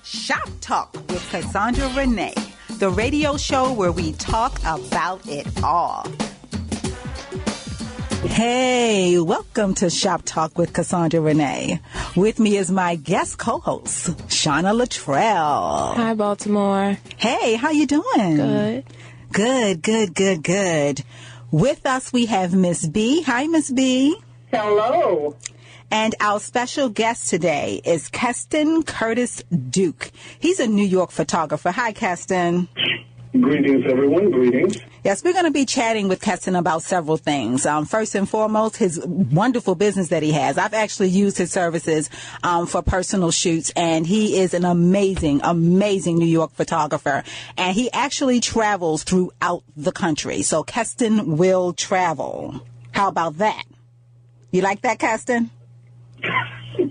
Shop Talk with Cassandra Renee, the radio show where we talk about it all. Hey, welcome to Shop Talk with Cassandra Renee. With me is my guest co-host, Shauna Luttrell. Hi, Baltimore. Hey, how you doing? Good. Good. With us, we have Miss B. Hi, Miss B. Hello. And our special guest today is Keston Curtis Duke. He's a New York photographer. Hi, Keston. Greetings, everyone. Greetings. Yes, we're going to be chatting with Keston about several things. First and foremost, his wonderful business that he has. I've actually used his services for personal shoots, and he is an amazing New York photographer. And he actually travels throughout the country. So Keston will travel. How about that? You like that, Keston?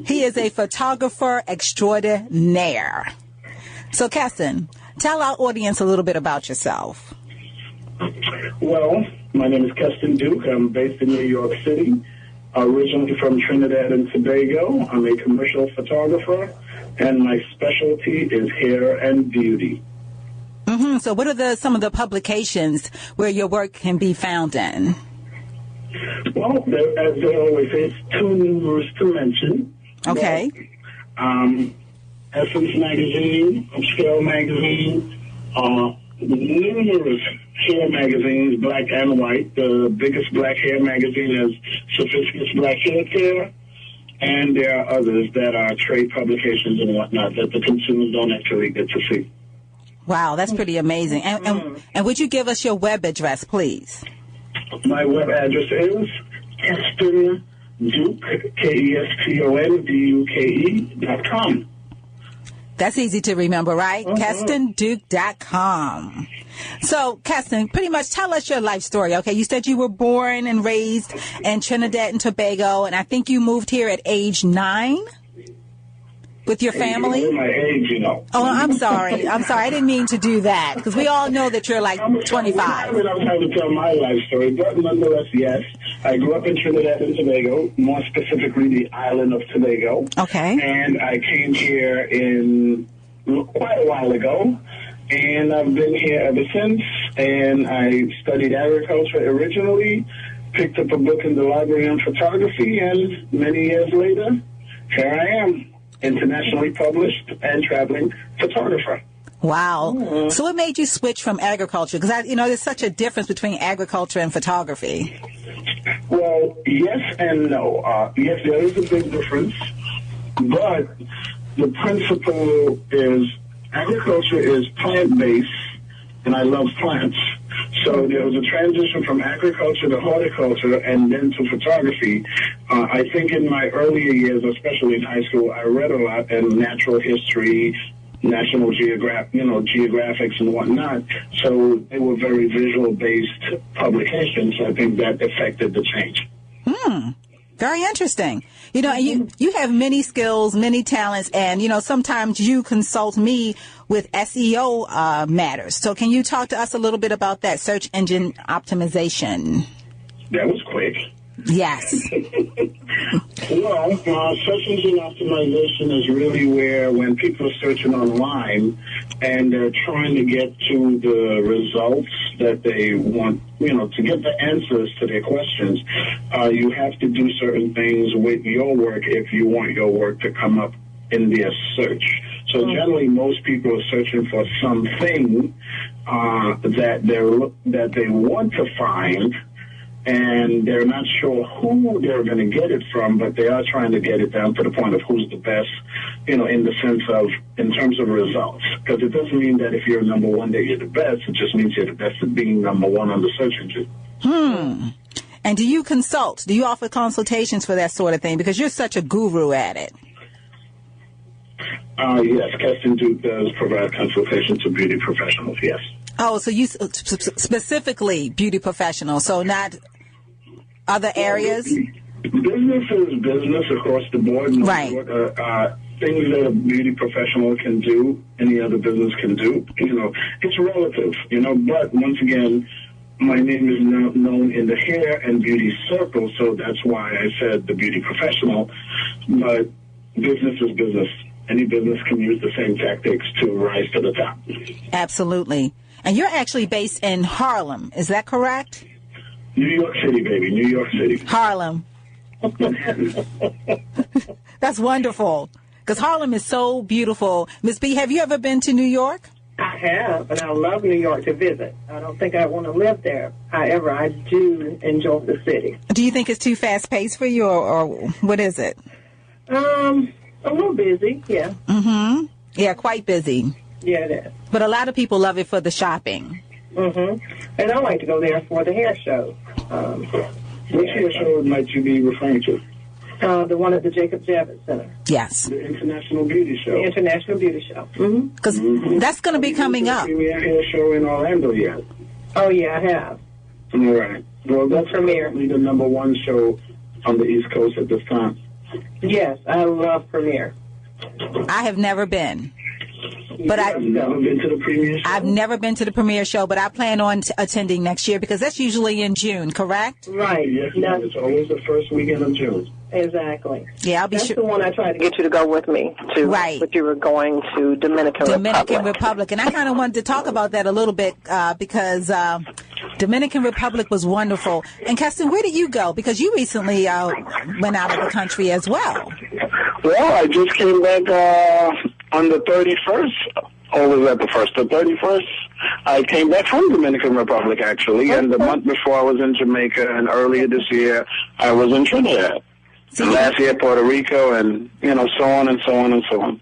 He is a photographer extraordinaire. So, Keston, tell our audience a little bit about yourself. Well, my name is Keston Duke. I'm based in New York City, originally from Trinidad and Tobago. I'm a commercial photographer, and my specialty is hair and beauty. Mm-hmm. So what are some of the publications where your work can be found in? Well, as they always say, it's too numerous to mention. Okay. But, Essence Magazine, Upscale Magazine, numerous hair magazines, black and white. The biggest black hair magazine is Sophisticated Black Hair Care, and there are others that are trade publications and whatnot that the consumers don't actually get to see. Wow, that's pretty amazing. And would you give us your web address, please? My web address is Keston Duke, KestonDuke.com. That's easy to remember, right? KestonDuke.com. So, Keston, pretty much tell us your life story, okay? You said you were born and raised in Trinidad and Tobago, and I think you moved here at age 9 with your family? My age, you know. Oh, I'm sorry. I didn't mean to do that, because we all know that you're like 25. I was trying to tell my life story, but nonetheless, yes. I grew up in Trinidad and Tobago, more specifically the island of Tobago. Okay. And I came here quite a while ago, and I've been here ever since. And I studied agriculture originally, picked up a book in the library on photography, and many years later, here I am, internationally published and traveling photographer. Wow. Mm-hmm. So what made you switch from agriculture? Because, there's such a difference between agriculture and photography. Well, yes and no. Yes, there is a big difference, but the principle is agriculture is plant-based, and I love plants. So there was a transition from agriculture to horticulture and then to photography. I think in my earlier years, especially in high school, I read a lot in natural history, National Geographics and whatnot. So they were very visual-based publications. I think that affected the change. Very interesting. You have many skills, many talents, and, sometimes you consult me with SEO matters. So can you talk to us a little bit about that, search engine optimization? That was quick. Yes. Well, search engine optimization is really where when people are searching online and they're trying to get to the results that they want, to get the answers to their questions, you have to do certain things with your work if you want your work to come up in their search. So generally, most people are searching for something that they want to find, and they're not sure who they're going to get it from, but they are trying to get it down to the point of who's the best, in terms of results. Because it doesn't mean that if you're number one that you're the best. It just means you're the best at being number one on the search engine. And do you consult? Do you offer consultations for that sort of thing? Because you're such a guru at it. Yes, Keston Duke does provide consultation to beauty professionals, yes. Oh, so you specifically beauty professionals, so not other areas? Business is business across the board. Right. Things that a beauty professional can do, any other business can do. It's relative, but once again, my name is known in the hair and beauty circle, so that's why I said the beauty professional, but business is business. any business can use the same tactics to rise to the top. Absolutely. And you're actually based in Harlem. Is that correct? New York City, baby. New York City. Harlem. That's wonderful. Because Harlem is so beautiful. Miss B, have you ever been to New York? I have, and I love New York to visit. I don't think I want to live there. However, I do enjoy the city. Do you think it's too fast-paced for you, or what is it? A little busy, yeah. Mm-hmm. Yeah, quite busy. Yeah, it is. But a lot of people love it for the shopping. Mm-hmm. And I like to go there for the hair show. Which hair show might you be referring to? The one at the Jacob Javits Center. Yes. The International Beauty Show. The International Beauty Show. Because that's going to be coming up. Premier hair show in Orlando yet? Oh, yeah, I have. All right. Well, that's probably the number one show on the East Coast at this time. Yes, I love Premiere. I have never been. But I've never been to the premiere show? I've never been to the premiere show, but I plan on attending next year because that's usually in June, correct? Right. Yes, it's always the first weekend of June. Exactly. Yeah, I'll be That's sure. the one I tried to get you to go with me to. Right. But you were going to Dominican Republic. And I kind of wanted to talk about that a little bit because Dominican Republic was wonderful. And Keston, where did you go? Because you recently went out of the country as well. Well, I just came back on the 31st. Or was that the 1st? The 31st. I came back from Dominican Republic, actually. And the month before I was in Jamaica. And earlier this year, I was in Trinidad. And last year, Puerto Rico. And, so on and so on and so on.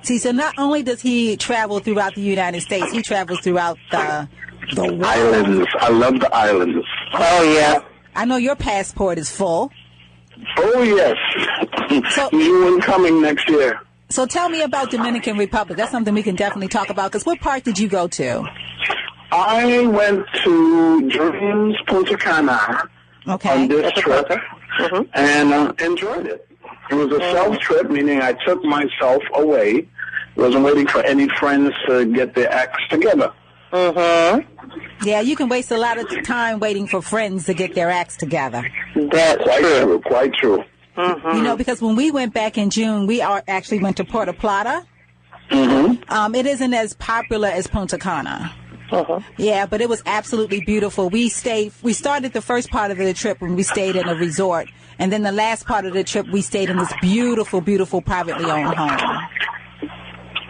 See, so not only does he travel throughout the United States, he travels throughout the world. Islands. I love the islands. Oh, yeah. I know your passport is full. Oh, yes. So, New one coming next year. So tell me about Dominican Republic. That's something we can definitely talk about. Because what part did you go to? I went to Dreams Punta Cana on this trip and enjoyed it. It was a self-trip, meaning I took myself away. Wasn't waiting for any friends to get their acts together. Yeah, you can waste a lot of time waiting for friends to get their acts together. That's quite true. Because when we went back in June, we actually went to Puerto Plata. It isn't as popular as Punta Cana. Yeah, but it was absolutely beautiful. We started the first part of the trip when we stayed in a resort. And then the last part of the trip, we stayed in this beautiful, beautiful privately owned home.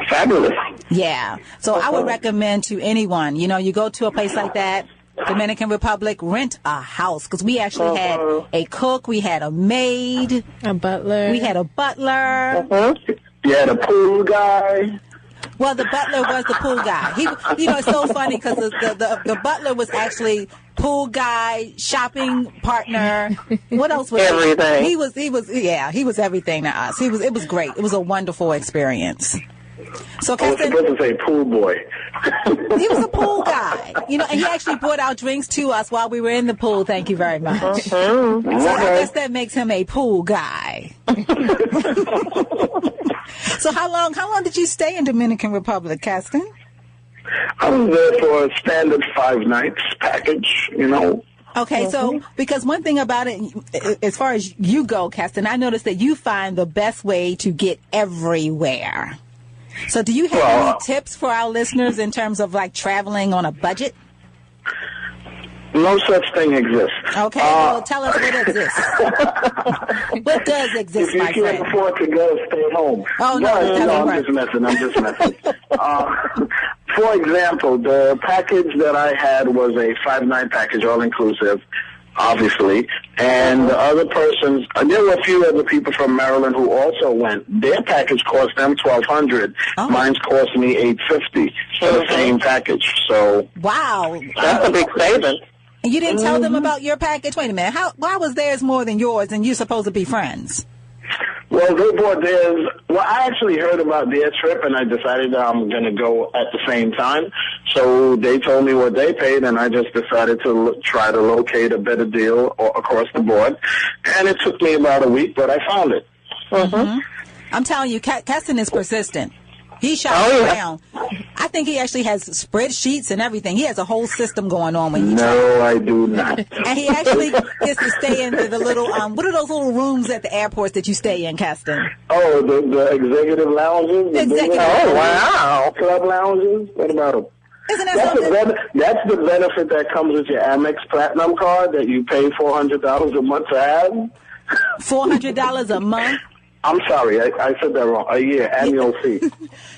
Fabulous. Yeah. So I would recommend to anyone, you go to a place like that, Dominican Republic, rent a house. Because we actually had a cook, we had a maid. A butler. We had a butler. You had a pool guy. Well, the butler was the pool guy. It's so funny because the butler was actually pool guy, shopping partner. What else was everything? He was everything to us. It was great. It was a wonderful experience. So I was supposed to say pool boy. He was a pool guy, and he actually brought our drinks to us while we were in the pool. Thank you very much. So I guess that makes him a pool guy. So how long did you stay in Dominican Republic, Keston? I was there for a standard 5 nights package, Okay, so because one thing about it, as far as you go, Keston, I noticed that you find the best way to get everywhere. So do you have any tips for our listeners in terms of traveling on a budget? No such thing exists. Okay, well, tell us what exists. What does exist, my friend? If you can't afford to go, stay home. Oh, no, I'm just messing. For example, the package that I had was a 5-night package, all-inclusive, obviously. And the other persons, there were a few other people from Maryland who also went. Their package cost them $1,200. Mine's cost me $850 for the same package. So wow, that's a big saving. And you didn't tell them about your package? Wait a minute. Why was theirs more than yours and you're supposed to be friends? Well, they bought theirs. Well, I actually heard about their trip, and I decided I'm going to go at the same time. So they told me what they paid, and I just decided to try to locate a better deal across the board. And it took me about a week, but I found it. I'm telling you, Keston is persistent. He shops around. I think he actually has spreadsheets and everything. He has a whole system going on when he No, I do not. And he actually gets to stay in the little, what are those little rooms at the airports that you stay in, Keston? Oh, the executive lounges? Oh, wow. Club lounges? What about them? Isn't that something? That's the benefit that comes with your Amex Platinum card that you pay $400 a month to have. $400 a month? I'm sorry, I said that wrong. A year, annual fee.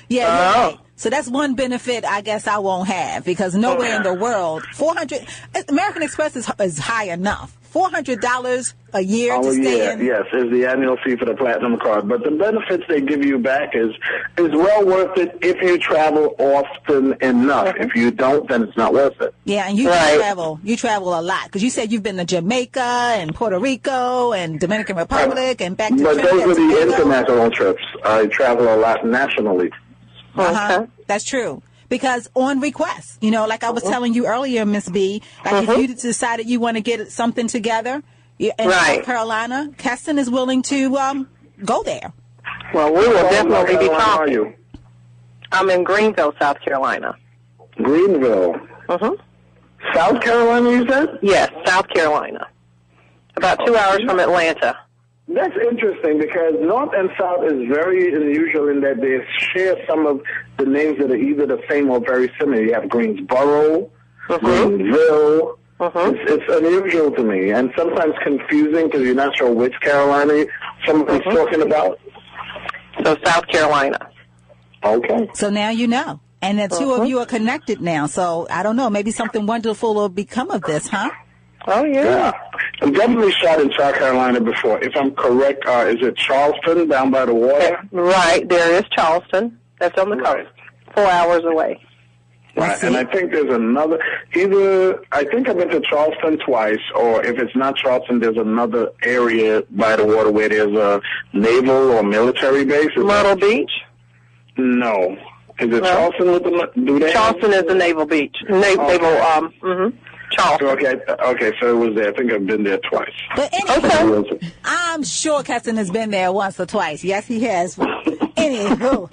Yeah, right. So that's one benefit I guess I won't have, because nowhere in the world, American Express is high enough. $400 a year to stay in? Yes, is the annual fee for the Platinum card. But the benefits they give you back is well worth it if you travel often enough. If you don't, then it's not worth it. Yeah, and you travel a lot, because you said you've been to Jamaica and Puerto Rico and Dominican Republic and back to But Trinidad. those are the international trips. I travel a lot nationally. That's true. Because on request, like I was telling you earlier, Miss B, like if you decided you want to get something together in South Carolina, Keston is willing to go there. Well, we will definitely be Where are you? talking. I'm in Greenville, South Carolina. Greenville. South Carolina, you said? Yes, South Carolina. About 2 hours from Atlanta. That's interesting because North and South is very unusual in that they share some of the names that are either the same or very similar. You have Greensboro, Greenville. It's unusual to me and sometimes confusing because you're not sure which Carolina somebody's talking about. So South Carolina. Okay. So now you know. And the two of you are connected now. So I don't know. Maybe something wonderful will become of this, huh? Oh, yeah. I'm definitely shot in South Carolina before. If I'm correct, is it Charleston down by the water? Right. There is Charleston. That's on the coast. 4 hours away. Right. And I think there's another, I think I've been to Charleston twice, or if it's not Charleston, there's another area by the water where there's a naval or military base. Myrtle Beach? No. Is it Charleston with the, Charleston is the naval beach. Charleston. Okay, so it was there. I think I've been there twice. But anyway, I'm sure Keston has been there once or twice. Yes, he has. Anywho.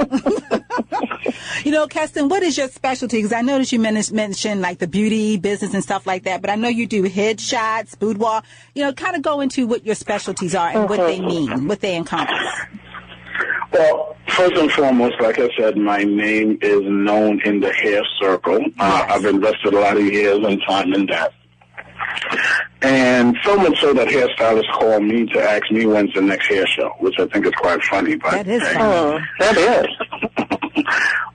Keston, what is your specialty? Because I noticed you mentioned like the beauty business and stuff like that, but I know you do headshots, boudoir. Kind of go into what your specialties are and what they mean, what they encompass. Well, first and foremost, like I said, my name is known in the hair circle. I've invested a lot of years and time in that. And so much so that hairstylists call me to ask me when's the next hair show, which I think is quite funny. But that is funny. That is.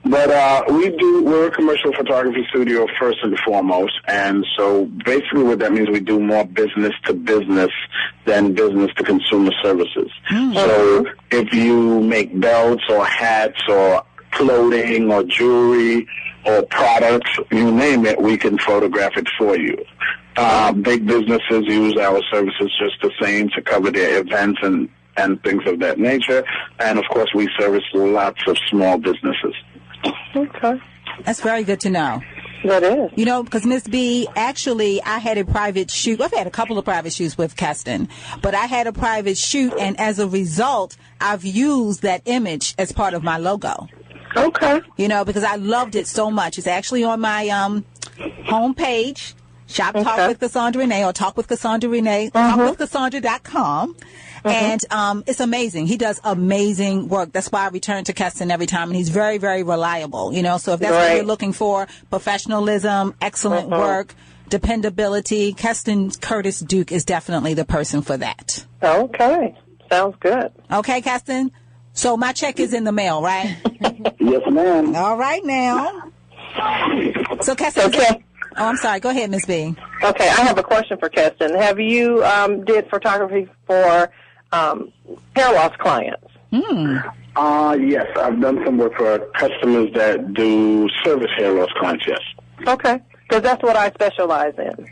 But we're a commercial photography studio first and foremost, and so basically what that means, we do more business to business than business to consumer services. So if you make belts or hats or clothing or jewelry or products, you name it, we can photograph it for you. Big businesses use our services just the same to cover their events and things of that nature, and of course we service lots of small businesses. Okay. That's very good to know. That is. Because Miss B, actually, I had a private shoot. I've had a couple of private shoots with Keston, but I had a private shoot, and as a result, I've used that image as part of my logo. Okay. Because I loved it so much. It's actually on my homepage, Shop Talk with Cassandra Renee, or Talk with Cassandra Renee, talkwithcassandra.com. And it's amazing. He does amazing work. That's why I return to Keston every time, and he's very, very reliable. So if that's what you're looking for, professionalism, excellent work, dependability, Keston Curtis Duke is definitely the person for that. Okay. Sounds good. Okay, Keston? So my check is in the mail, right? Yes, ma'am. All right now. So Keston, I'm sorry. Go ahead, Miss B. Okay, I have a question for Keston. Have you did photography for hair loss clients? Yes, I've done some work for customers that do service hair loss clients, yes. Okay, because that's what I specialize in.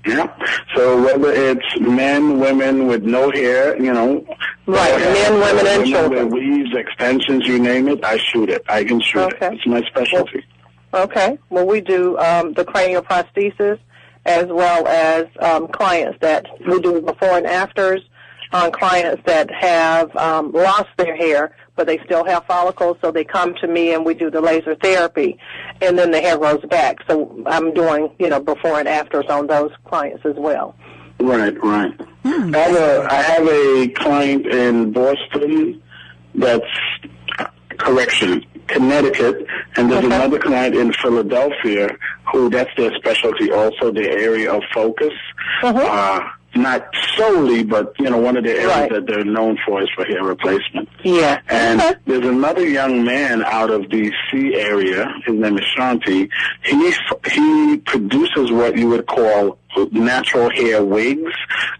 Yeah. So whether it's men, women with no hair, Right, men, women, and children. With weaves, extensions, you name it, I shoot it. I can shoot it. It's my specialty. Okay. Well, we do the cranial prosthesis as well as clients that we do before and afters on clients that have lost their hair but they still have follicles, so they come to me and we do the laser therapy, and then the hair grows back. So I'm doing, before and afters on those clients as well. Right. I have a client in Boston that's, Connecticut, and there's another client in Philadelphia who that's their specialty also, their area of focus. Not solely, but, one of the areas that they're known for is for hair replacement. Yeah. And there's another young man out of the C area, his name is Shanti. He produces what you would call natural hair wigs.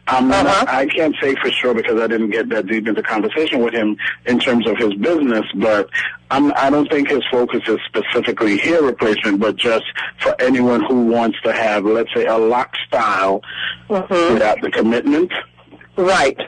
I can't say for sure because I didn't get that deep into conversation with him in terms of his business, but I don't think his focus is specifically hair replacement, but just for anyone who wants to have, let's say, a lock style without the commitment. Right.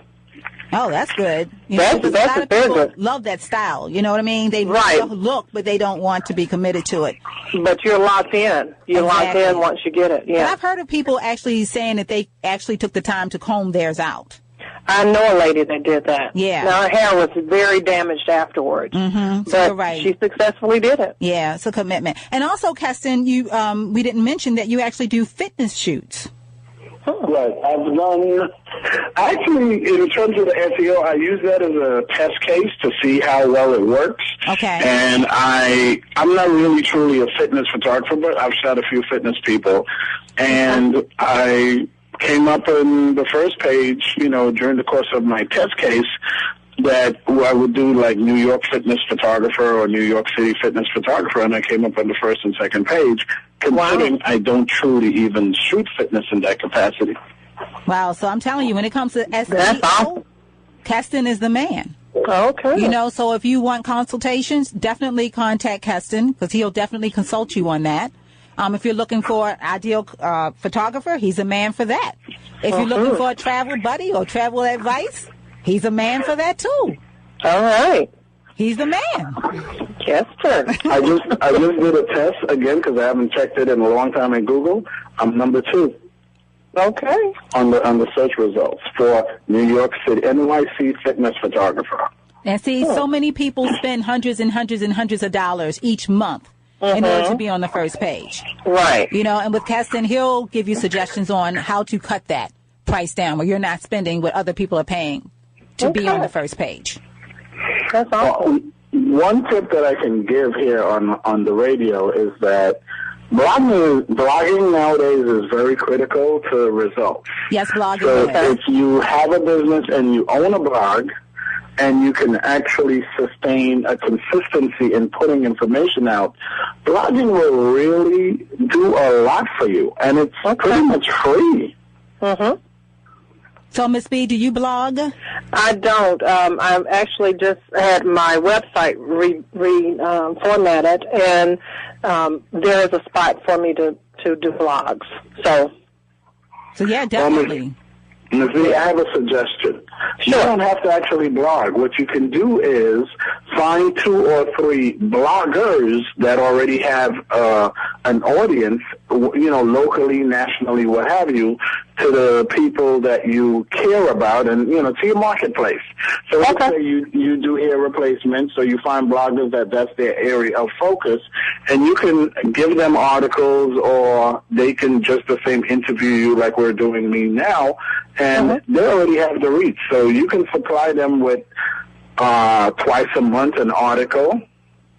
Oh, that's good. That's a lot of people good. love that style. You know what I mean? They look, but they don't want to be committed to it. But you're locked in. You're locked in once you get it. Yeah. And I've heard of people actually saying that they actually took the time to comb theirs out. I know a lady that did that. Yeah. Now, her hair was very damaged afterwards. So but you're right. She successfully did it. Yeah, it's a commitment. And also, Keston, we didn't mention that you actually do fitness shoots. Right. I've done, actually, in terms of the SEO, I use that as a test case to see how well it works. Okay. And I'm not really truly a fitness photographer, but I've shot a few fitness people. And I came up in the first page, during the course of my test case, that I would do like New York fitness photographer or New York City fitness photographer, and I came up on the first and second page, considering I don't truly even shoot fitness in that capacity. Wow, so I'm telling you, when it comes to SEO, Keston is the man. Okay. So if you want consultations, definitely contact Keston, because he'll definitely consult you on that. If you're looking for an ideal photographer, he's a man for that. If you're looking for a travel buddy or travel advice, he's a man for that too. All right. He's the man. Keston. I just did a test again because I haven't checked it in a long time in Google. I'm number 2. Okay. On the search results for New York City NYC fitness photographer. And see, so many people spend hundreds and hundreds and hundreds of dollars each month in order to be on the first page. Right. And with Keston, he'll give you suggestions on how to cut that price down where you're not spending what other people are paying to be on the first page. That's awesome. One tip that I can give here on the radio is that blogging nowadays is very critical to results. Yes, blogging. So if you have a business and you own a blog, and you can actually sustain a consistency in putting information out, blogging will really do a lot for you, and it's pretty much free. So, Ms. B, do you blog? I don't. I've actually just had my website reformatted, and there is a spot for me to do blogs. So yeah, definitely. Ms. B, I have a suggestion. You don't have to actually blog. What you can do is find 2 or 3 bloggers that already have an audience, locally, nationally, what have you, to the people that you care about and, to your marketplace. So let's say you do hair replacements, so you find bloggers that's their area of focus, and you can give them articles or they can just the same interview you like we're doing me now, and they already have the reach. So you can supply them with twice a month an article.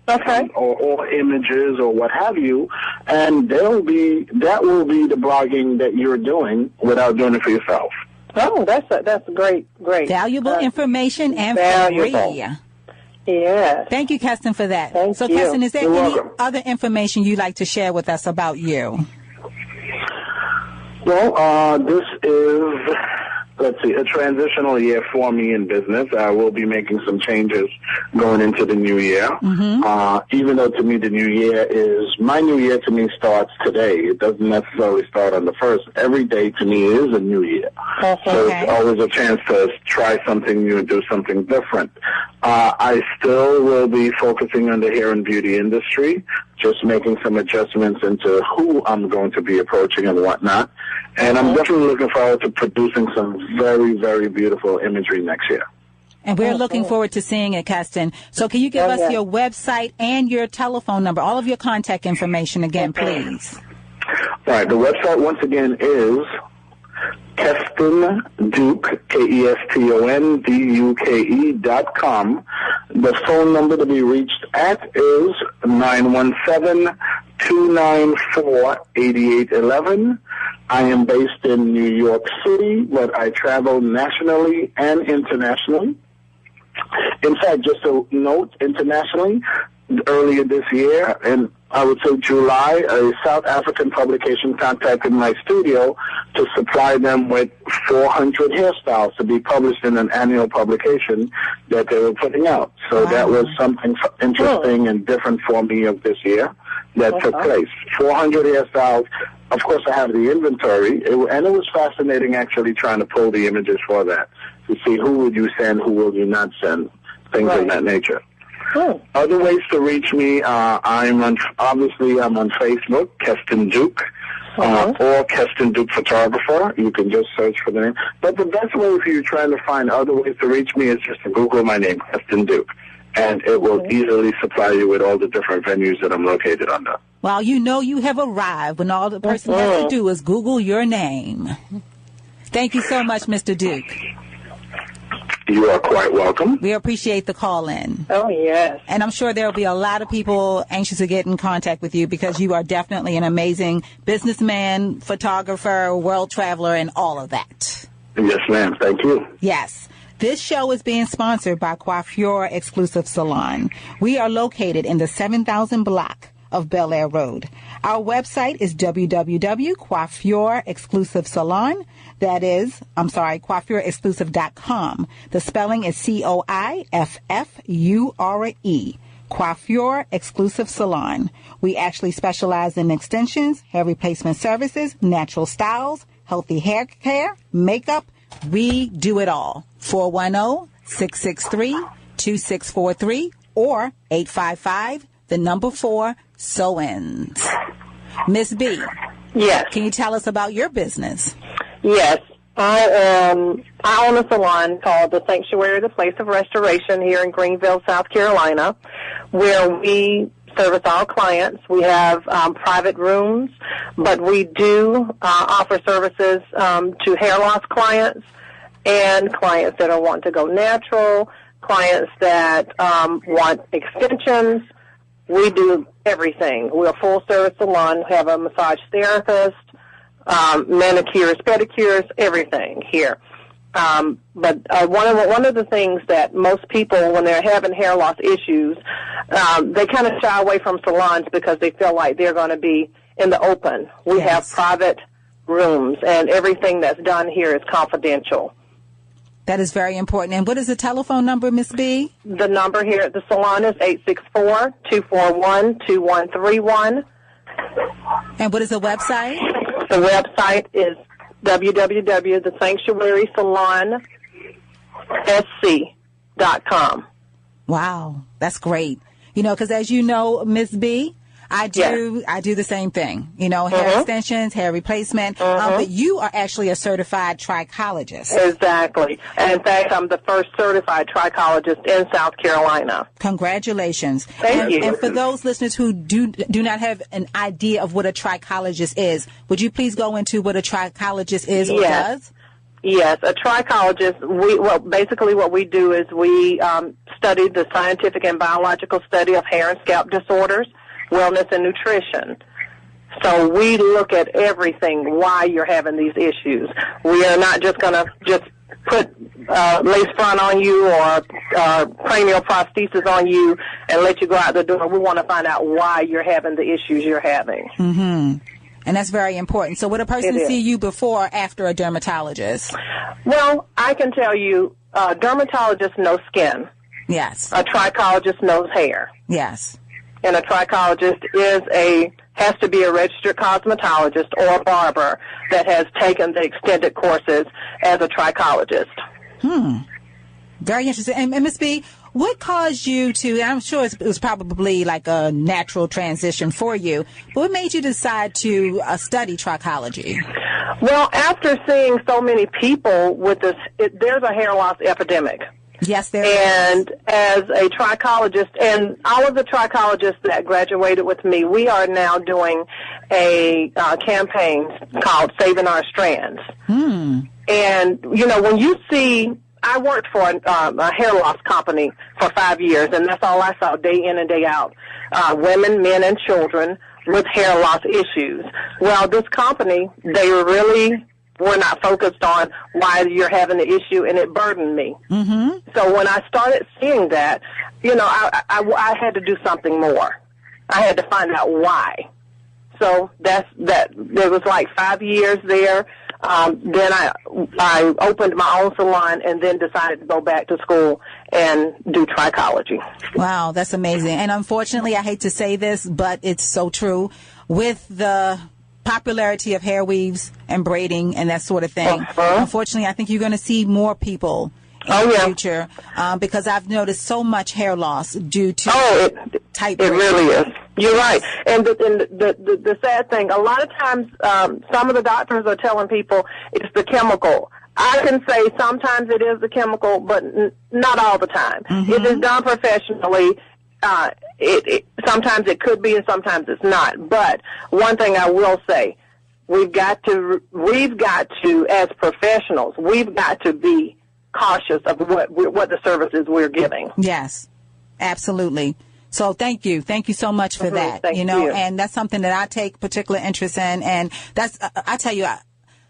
Or images or what have you, and that will be the blogging that you're doing without doing it for yourself. Oh, that's great. Valuable information and free. Yeah. Thank you, Keston, for that. Thank you. Keston, is there You're any welcome. other information you'd like to share with us about you? Well, this is, a transitional year for me in business. I will be making some changes going into the new year. Even though to me my new year to me starts today. It doesn't necessarily start on the 1st. Every day to me is a new year. So it's always a chance to try something new and do something different. I still will be focusing on the hair and beauty industry, just making some adjustments into who I'm going to be approaching and whatnot. And I'm definitely looking forward to producing some very, very beautiful imagery next year. And we're looking forward to seeing it, Keston. So can you give us your website and your telephone number, all of your contact information again, please? All right. The website, once again, is Keston Duke, KestonDuke.com. The phone number to be reached at is 917-294-8811. I am based in New York City, but I travel nationally and internationally. In fact, just a note, internationally, earlier this year, and I would say July, a South African publication contacted my studio to supply them with 400 hairstyles to be published in an annual publication that they were putting out. So that was something interesting and different for me of this year that took place. 400 hairstyles. Of course, I have the inventory, and it was fascinating actually trying to pull the images for that to see who would you send, who will you not send, things of that nature. Other ways to reach me, I'm on Facebook, Keston Duke, or Keston Duke Photographer. You can just search for the name. But the best way if you're trying to find other ways to reach me is just to Google my name, Keston Duke, and it will easily supply you with all the different venues that I'm located under. Well, you know you have arrived when all the person has to do is Google your name. Thank you so much, Mr. Duke. You are quite welcome. We appreciate the call in. Oh, yes. And I'm sure there will be a lot of people anxious to get in contact with you because you are definitely an amazing businessman, photographer, world traveler, and all of that. Yes, ma'am. Thank you. Yes. This show is being sponsored by Coiffure Exclusive Salon. We are located in the 7000 block of Bel Air Road. Our website is www.coiffureexclusivesalon. That is, coiffureexclusive.com. The spelling is COIFFURE. Coiffure Exclusive Salon. We actually specialize in extensions, hair replacement services, natural styles, healthy hair care, makeup. We do it all. 410-663-2643 or 855-4 Sew-ins. Miss B. Yes. Can you tell us about your business? Yes. I own a salon called The Sanctuary, the Place of Restoration here in Greenville, South Carolina, where we service all clients. We have private rooms, but we do offer services to hair loss clients and clients that are wanting to go natural, clients that want extensions. We do everything. We're a full-service salon. We have a massage therapist, manicures, pedicures, everything here. But one of the things that most people, when they're having hair loss issues, they kind of shy away from salons because they feel like they're going to be in the open. We have private rooms, and everything that's done here is confidential. That is very important. And what is the telephone number, Miss B? The number here at the salon is 864-241-2131. And what is the website? The website is www.thesanctuarysalonsc.com. Wow, that's great. You know, because as you know, Miss B, I do the same thing. You know, hair extensions, hair replacement. But you are actually a certified trichologist. Exactly. And in fact, I'm the first certified trichologist in South Carolina. Congratulations. Thank you. And for those listeners who do not have an idea of what a trichologist is, would you please go into what a trichologist is or does? Yes, a trichologist, basically what we do is we study the scientific and biological study of hair and scalp disorders, wellness, and nutrition. So we look at everything, why you're having these issues. We are not just going to just put lace front on you or cranial prosthesis on you and let you go out the door. We want to find out why you're having the issues you're having. Mm-hmm. And that's very important. So would a person see you before or after a dermatologist? Well, I can tell you, a dermatologist knows skin. Yes. A trichologist knows hair. Yes. And a trichologist has to be a registered cosmetologist or a barber that has taken the extended courses as a trichologist. Very interesting. And Ms. B, what caused you to, I'm sure it was probably like a natural transition for you, but what made you decide to study trichology? Well, after seeing so many people with this, there's a hair loss epidemic. Yes, there and as a trichologist, and all of the trichologists that graduated with me, we are now doing a campaign called Saving Our Strands. And, you know, when you see, I worked for a hair loss company for 5 years, and that's all I saw day in and day out. Women, men, and children with hair loss issues. Well, this company, they really were not focused on why you're having the issue, and it burdened me. So when I started seeing that, you know, I had to do something more. I had to find out why. So there was like 5 years there. Then I opened my own salon and then decided to go back to school and do trichology. Wow, that's amazing. And unfortunately, I hate to say this, but it's so true. With the popularity of hair weaves and braiding and that sort of thing, unfortunately, I think you're going to see more people in the future because I've noticed so much hair loss due to tight braiding. It really is. You're right. And the sad thing, a lot of times some of the doctors are telling people it's the chemical. I can say sometimes it is the chemical, but not all the time. If it's done professionally, sometimes it could be and sometimes it's not. But one thing I will say, we've got to, as professionals, we've got to be cautious of what the services we're giving. Yes, absolutely. So thank you so much for that. Thank you. And that's something that I take particular interest in. And that's, I tell you,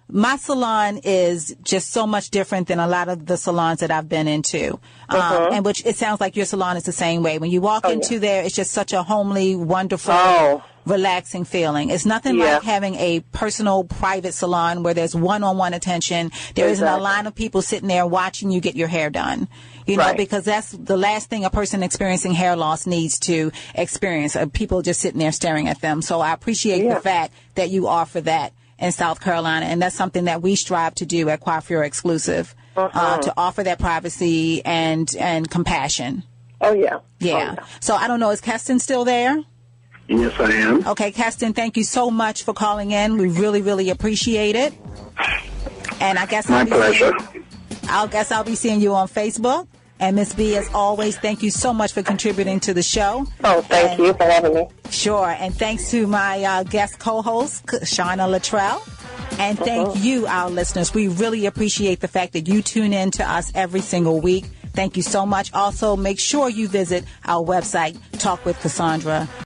my salon is just so much different than a lot of the salons that I've been into. And which it sounds like your salon is the same way. When you walk into there, it's just such a homely, wonderful, relaxing feeling. It's nothing like having a personal, private salon where there's one-on-one attention. There isn't a line of people sitting there watching you get your hair done. You know, because that's the last thing a person experiencing hair loss needs to experience. People just sitting there staring at them. So I appreciate the fact that you offer that in South Carolina, and that's something that we strive to do at Coiffure Exclusive, to offer that privacy and compassion. Yeah. So I don't know, is Keston still there? Yes, I am. Okay, Keston, thank you so much for calling in. We really, really appreciate it. And I guess my pleasure. I'll be seeing you on Facebook. And Miss B, as always, thank you so much for contributing to the show. Oh, thank you for having me. Sure. And thanks to my guest co-host, Shauna Luttrell. And thank you, our listeners. We really appreciate the fact that you tune in to us every single week. Thank you so much. Also, make sure you visit our website, talkwithcassandra.com.